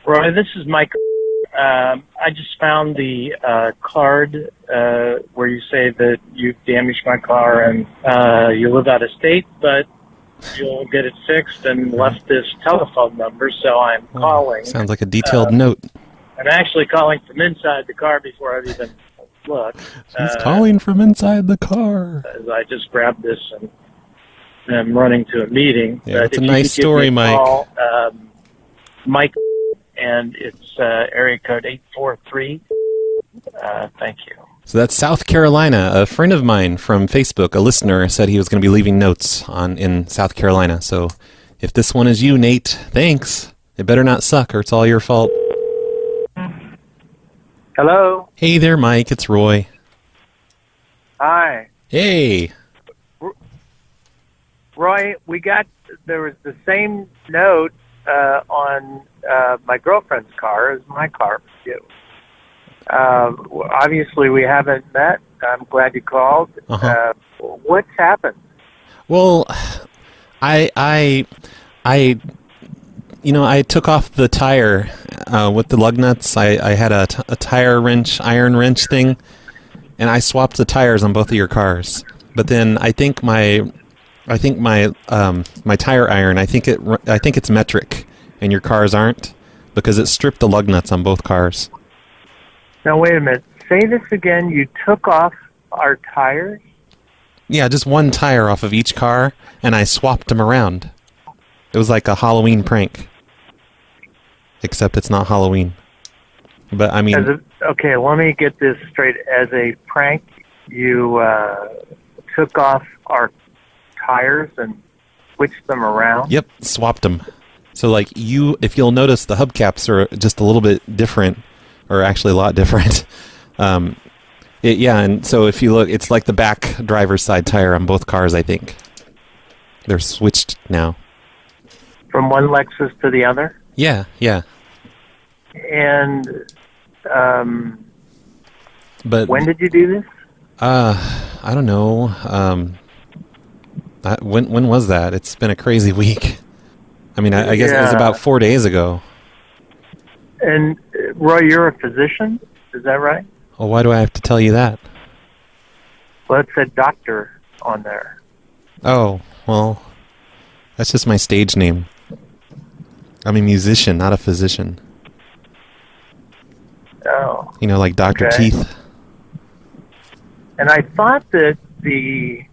Roy, this is Mike. I just found the card where you say that you've damaged my car and you live out of state, but you'll get it fixed, and left this telephone number, so I'm calling. Sounds like a detailed note. I'm actually calling from inside the car before I've even looked. He's calling from inside the car. As I just grabbed this and I'm running to a meeting. Yeah, that's a nice story, Mike. Call, Mike, and it's area code 843. Thank you. So that's South Carolina. A friend of mine from Facebook, a listener, said he was going to be leaving notes in South Carolina. So if this one is you, Nate, thanks. It better not suck or it's all your fault. Hello? Hey there, Mike. It's Roy. Hi. Hey. Roy, there was the same note on my girlfriend's car as my car for you. Obviously, we haven't met. I'm glad you called. What's happened? Well, I took off the tire with the lug nuts. I had a tire wrench, iron wrench thing, and I swapped the tires on both of your cars. But then I think my tire iron, I think it's metric, and your cars aren't, because it stripped the lug nuts on both cars. Now, wait a minute. Say this again. You took off our tires? Yeah, just one tire off of each car, and I swapped them around. It was like a Halloween prank. Except it's not Halloween. But, I mean... Okay, let me get this straight. As a prank, you took off our tires and switched them around? Yep, swapped them. So, like, if you'll notice, the hubcaps are just a little bit different. Or actually a lot different. And so if you look, it's like the back driver's side tire on both cars, I think. They're switched now. From one Lexus to the other? Yeah. And but when did you do this? I don't know. When was that? It's been a crazy week. I mean, I guess it was about 4 days ago. And, Roy, you're a physician? Is that right? Well, why do I have to tell you that? Well, it said doctor on there. Oh, well, that's just my stage name. I'm a musician, not a physician. Oh. You know, like Dr. Teeth. And I thought that the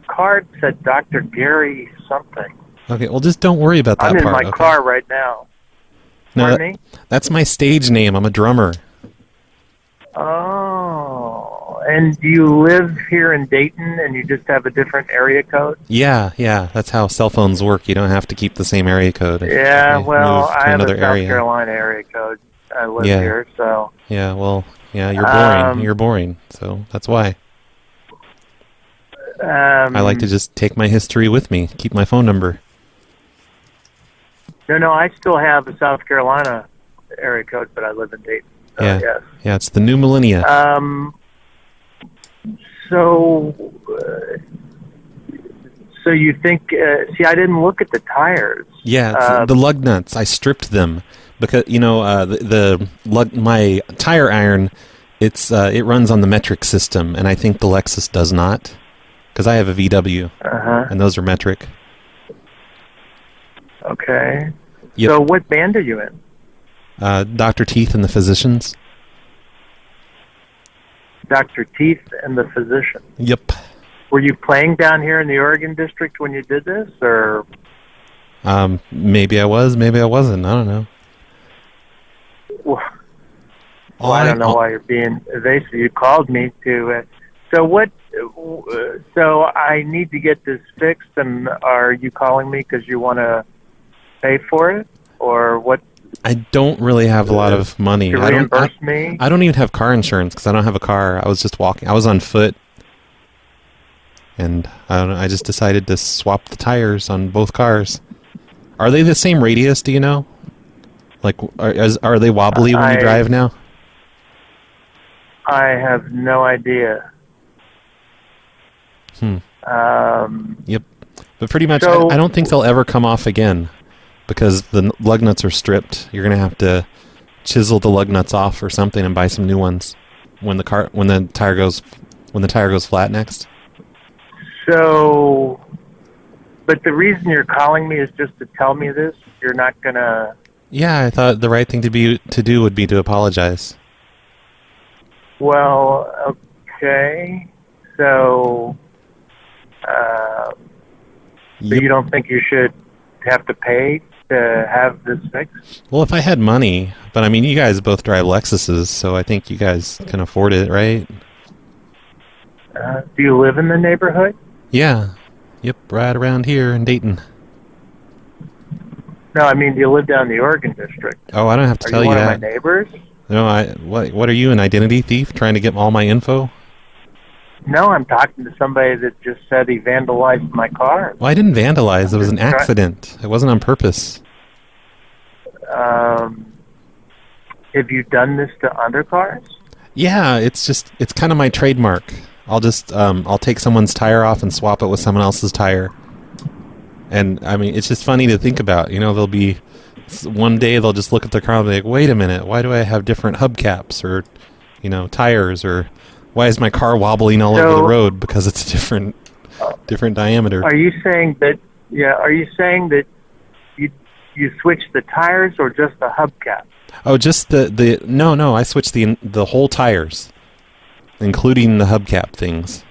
card said Dr. Gary something. Okay, well, just don't worry about that part. I'm in my car right now. No, that's my stage name. I'm a drummer. Oh, and do you live here in Dayton and you just have a different area code? Yeah. That's how cell phones work. You don't have to keep the same area code. Yeah, well, I have a South Carolina area code. I live here, so... Yeah, well, you're boring. You're boring, so that's why. I like to just take my history with me, keep my phone number. No, I still have a South Carolina area code, but I live in Dayton. So, yes. Yeah, it's the new millennia. So you think? See, I didn't look at the tires. Yeah, the lug nuts. I stripped them because my tire iron. It runs on the metric system, and I think the Lexus does not, because I have a VW, and those are metric. Okay. Yep. So what band are you in? Dr. Teeth and the Physicians. Dr. Teeth and the Physicians. Yep. Were you playing down here in the Oregon district when you did this, or? Maybe I was, maybe I wasn't. I don't know. Well, I don't know why you're being evasive. You called me to. So what? So I need to get this fixed, and are you calling me because you want to pay for it, or what? I don't really have a lot of money. To reimburse me? I don't even have car insurance because I don't have a car. I was just walking. I was on foot, and I don't know. I just decided to swap the tires on both cars. Are they the same radius? Do you know? Like, are they wobbly when you drive now? I have no idea. Yep. But pretty much, I don't think they'll ever come off again. because the lug nuts are stripped. You're gonna have to chisel the lug nuts off or something and buy some new ones when the tire goes flat next. So, but the reason you're calling me is just to tell me this. You're not gonna. Yeah, I thought the right thing to do would be to apologize. Well, okay. So, but you don't think you should have to pay to have this fixed? Well, if I had money, but I mean, you guys both drive Lexuses, so I think you guys can afford it, right? Do you live in the neighborhood? Yeah. Yep, right around here in Dayton. No, I mean, do you live down in the Oregon district? Oh, I don't have to tell you that. Are you one of my neighbors? No, what are you, an identity thief trying to get all my info? No, I'm talking to somebody that just said he vandalized my car. Well, I didn't vandalize. It was an accident. It wasn't on purpose. Have you done this to other cars? Yeah, it's kind of my trademark. I'll take someone's tire off and swap it with someone else's tire. And, I mean, it's just funny to think about. You know, one day they'll just look at their car and be like, wait a minute, why do I have different hubcaps or, you know, tires, or why is my car wobbling all over the road? Because it's a different diameter. Are you saying that you switched the tires or just the hubcap? Oh, just no, I switched the whole tires, including the hubcap things.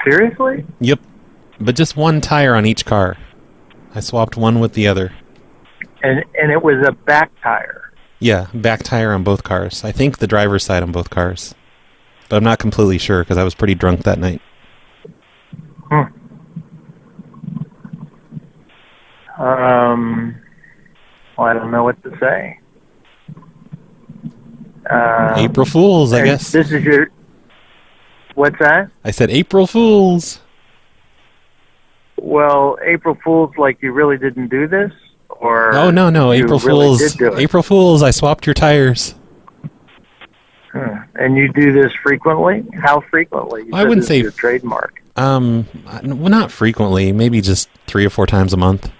Seriously? Yep. But just one tire on each car. I swapped one with the other. And it was a back tire? Yeah, back tire on both cars. I think the driver's side on both cars. But I'm not completely sure because I was pretty drunk that night. Well, I don't know what to say. April Fools, I guess. This is your... What's that? I said April Fools. Well, April Fools, like you really didn't do this? Or no. April really Fools. Did do it? April Fools, I swapped your tires. And you do this frequently? How frequently? I wouldn't say your trademark. Well, not frequently. Maybe just 3 or 4 times a month.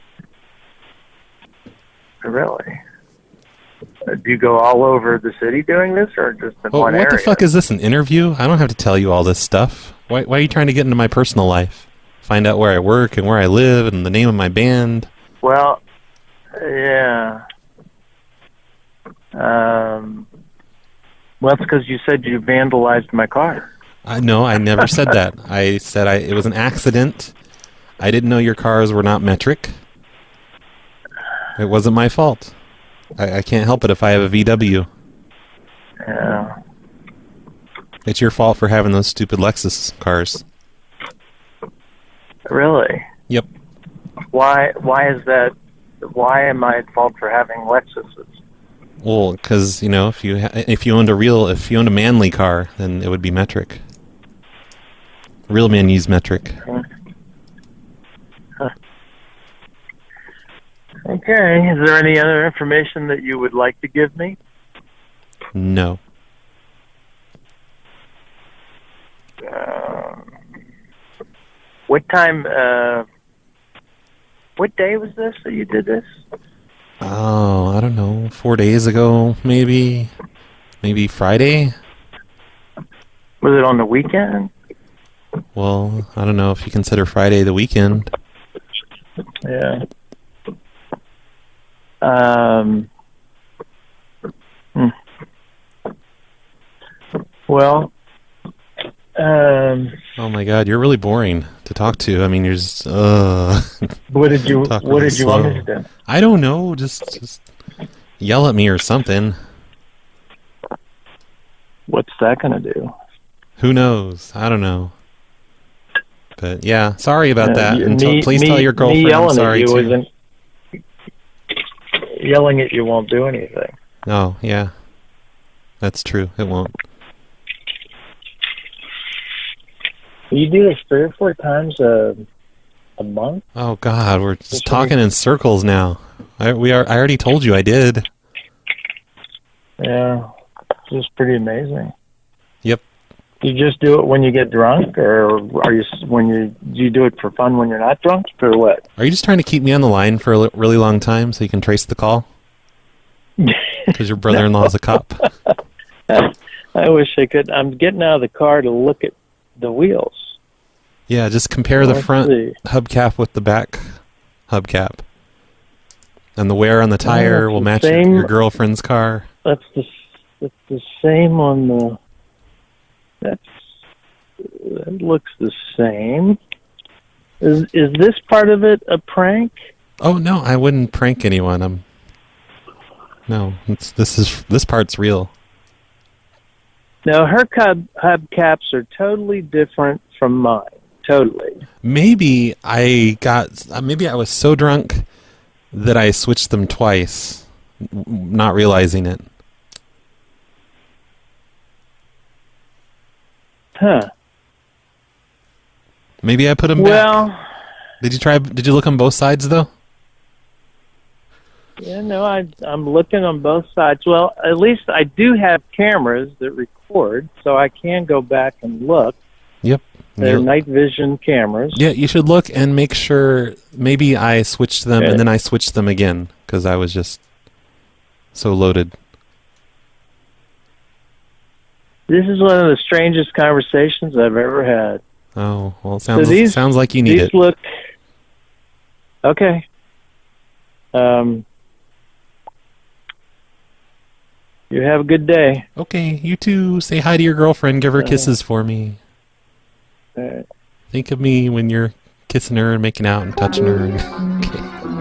Really? Do you go all over the city doing this, or just in one area? What the fuck is this, an interview? I don't have to tell you all this stuff. Why are you trying to get into my personal life? Find out where I work and where I live and the name of my band? Well, yeah. Well, it's because you said you vandalized my car. No, I never said that. I said it was an accident. I didn't know your cars were not metric. It wasn't my fault. I can't help it if I have a VW. Yeah. It's your fault for having those stupid Lexus cars. Really? Yep. Why is that? Why am I at fault for having Lexuses? Well, because, you know, if you owned a manly car, then it would be metric. Real men use metric. Okay. Is there any other information that you would like to give me? No. What time? What day was this that you did this? Oh, I don't know. 4 days ago, maybe. Maybe Friday? Was it on the weekend? Well, I don't know if you consider Friday the weekend. Yeah. Well. Oh my God, you're really boring to talk to. I mean, you're just. What did you want me to do? I don't know. Just yell at me or something. What's that gonna do? Who knows? I don't know. But yeah, sorry about that. And please tell your girlfriend I'm sorry too. Yelling at you won't do anything. Oh yeah, that's true. It won't. You do this 3 or 4 times a month? Oh God, we're just talking in circles now. I already told you I did. Yeah, this is pretty amazing. Yep. You just do it when you get drunk, or are you do you do it for fun when you're not drunk, or what? Are you just trying to keep me on the line for a really long time so you can trace the call? Because your brother-in-law is a cop. I wish I could. I'm getting out of the car to look at the wheels. Yeah, just compare the front hubcap with the back hubcap. And the wear on the tire will match your girlfriend's car. That's the same on the... That looks the same. Is this part of it a prank? Oh no, I wouldn't prank anyone. No, this part's real. No, her hubcaps are totally different from mine. Totally. Maybe I was so drunk that I switched them twice, not realizing it. Huh. Maybe I put them back. Did you look on both sides though? Yeah, no, I'm looking on both sides. Well, at least I do have cameras that record, so I can go back and look. Yep. They're night vision cameras. Yeah, you should look and make sure. Maybe I switched them and then I switched them again because I was just so loaded. This is one of the strangest conversations I've ever had. Oh, well, it sounds like you need it. Look... Okay. You have a good day. Okay, you too. Say hi to your girlfriend. Give her kisses for me. Think of me when you're kissing her and making out and touching her. Okay.